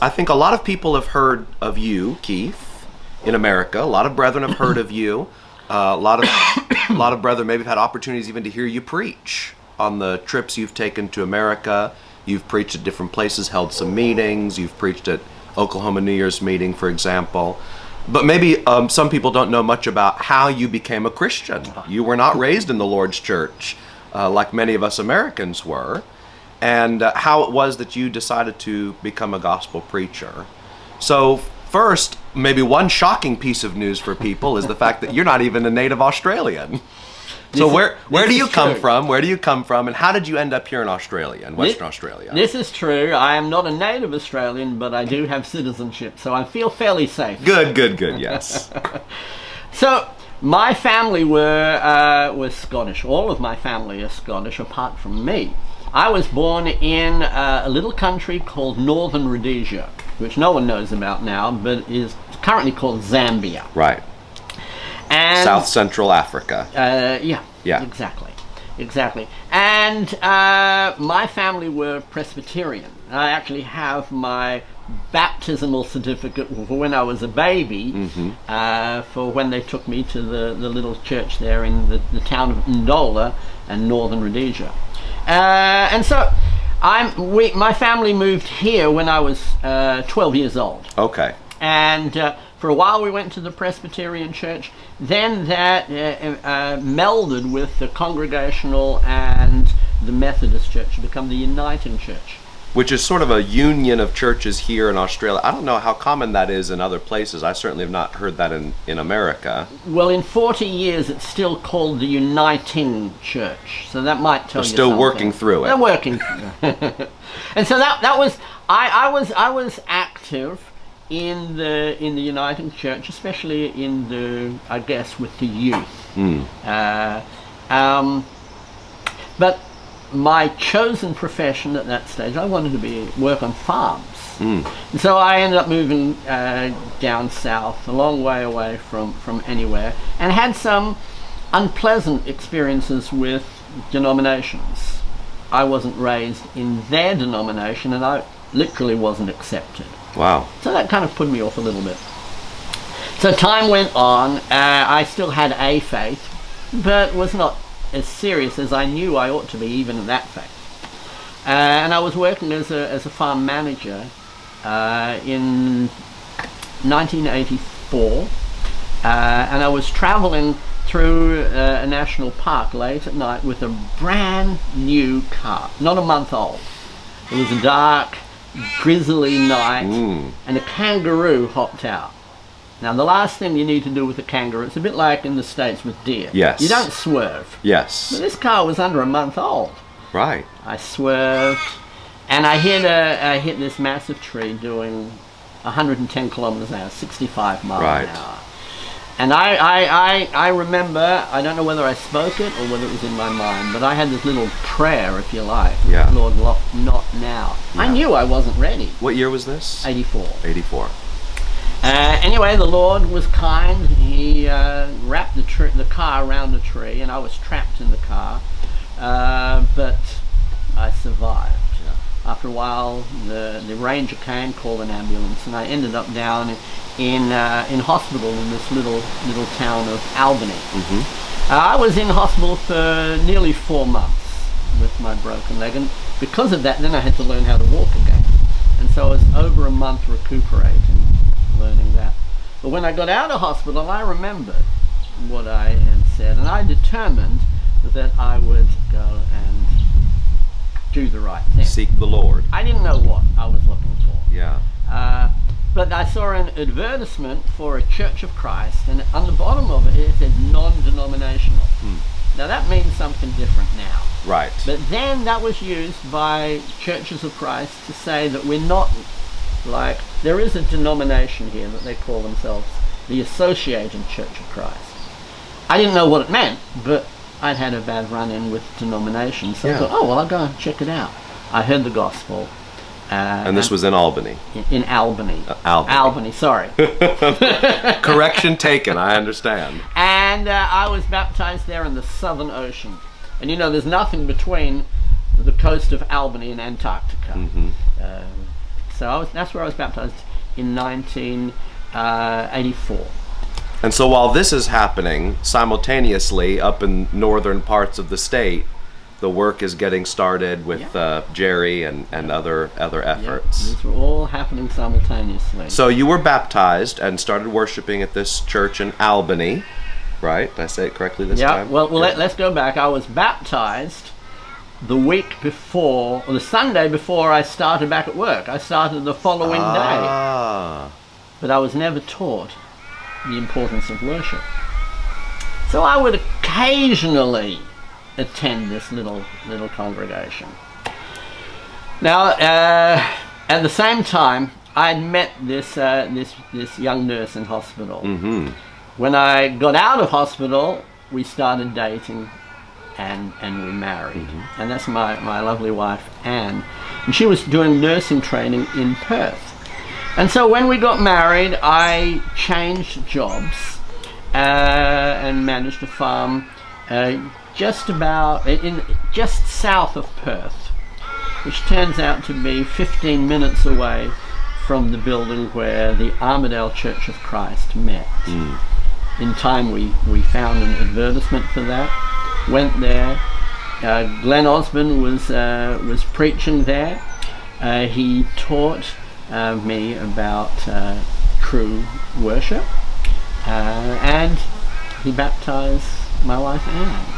I think a lot of people have heard of you, Keith, in America. A lot of brethren have heard of you. A lot of brethren maybe have had opportunities even to hear you preach on the trips you've taken to America. You've preached at different places, held some meetings. You've preached at Oklahoma New Year's meeting, for example. But maybe some people don't know much about how you became a Christian. You were not raised in the Lord's church like many of us Americans were, and how it was that you decided to become a gospel preacher. So first, maybe one shocking piece of news for people is the fact that you're not even a native Australian. So where do you come from? Where do you come from? And how did you end up here in Australia, in Western Australia? This is true. I am not a native Australian, but I do have citizenship, so I feel fairly safe. Good, yes. So my family was Scottish. All of my family is Scottish, apart from me. I was born in a little country called Northern Rhodesia, which no one knows about now, but is currently called Zambia. Right. And South Central Africa. Yeah. Exactly. And my family were Presbyterian. I actually have my baptismal certificate for when I was a baby, for when they took me to the little church there in the town of Ndola and Northern Rhodesia. And so my family moved here when I was 12 years old. Okay. And for a while we went to the Presbyterian church. Then that melded with the Congregational and the Methodist church to become the Uniting Church. Which is sort of a union of churches here in Australia. I don't know how common that is in other places. I certainly have not heard that in America. Well, in 40 years it's still called the Uniting Church. So that might tell you something. They're still working through it. They're working through it. And so that was, I was active in the Uniting Church, especially in I guess with the youth. But my chosen profession at that stage, I wanted to work on farms. And so I ended up moving down south, a long way away from anywhere, and had some unpleasant experiences with denominations. I wasn't raised in their denomination, and I literally wasn't accepted. Wow. So that kind of put me off a little bit. So time went on. I still had a faith, but was not as serious as I knew I ought to be, even in that faith. And I was working as a farm manager in 1984, and I was traveling through a national park late at night with a brand new car, not a month old. It was a dark, drizzly night, and a kangaroo hopped out. Now, the last thing you need to do with a kangaroo, it's a bit like in the States with deer. Yes. You don't swerve. Yes. But this car was under a month old. Right. I swerved, and I hit this massive tree doing 110 kilometers an hour, 65 miles an hour. And I remember, I don't know whether I spoke it or whether it was in my mind, but I had this little prayer, if you like. Yeah. Lord, not now. Yeah. I knew I wasn't ready. What year was this? 84. 84. Anyway, the Lord was kind. He wrapped the car around the tree, and I was trapped in the car, but I survived. Yeah. After a while, the ranger came, called an ambulance, and I ended up down in hospital in this little town of Albany. I was in hospital for nearly 4 months with my broken leg, and because of that, then I had to learn how to walk again. And so I was over a month recuperating, learning that. But when I got out of hospital, I remembered what I had said, and I determined that I would go and do the right thing. Seek the Lord. I didn't know what I was looking for. Yeah. But I saw an advertisement for a Church of Christ, and on the bottom of it, it said non-denominational. Now that means something different now. Right. But then that was used by Churches of Christ to say that we're not like, there is a denomination here that they call themselves the Associated Church of Christ. I didn't know what it meant, but I'd had a bad run-in with denominations, so I thought, oh, well, I'll go and check it out. I heard the gospel. And this was in Albany? In Albany. Albany, sorry. Correction taken, I understand. And I was baptized there in the Southern Ocean. And you know, there's nothing between the coast of Albany and Antarctica. So that's where I was baptized in 1984. And so while this is happening simultaneously up in northern parts of the state, the work is getting started with Jerry and other efforts. These were all happening simultaneously. So you were baptized and started worshiping at this church in Albany, right? Did I say it correctly this time? Well, let's go back. I was baptized the week before, or the Sunday before I started back at work. I started the following day. But I was never taught the importance of worship. So I would occasionally attend this little congregation. Now, at the same time, I had met this young nurse in hospital. Mm-hmm. When I got out of hospital, we started dating, and we married. Mm-hmm. And that's my lovely wife, Anne. And she was doing nursing training in Perth. And so when we got married, I changed jobs and managed a farm just south of Perth, which turns out to be 15 minutes away from the building where the Armadale Church of Christ met. Mm. In time we found an advertisement for that, went there. Glenn Osborne was preaching there. He taught me about true worship, and he baptized my wife Anne.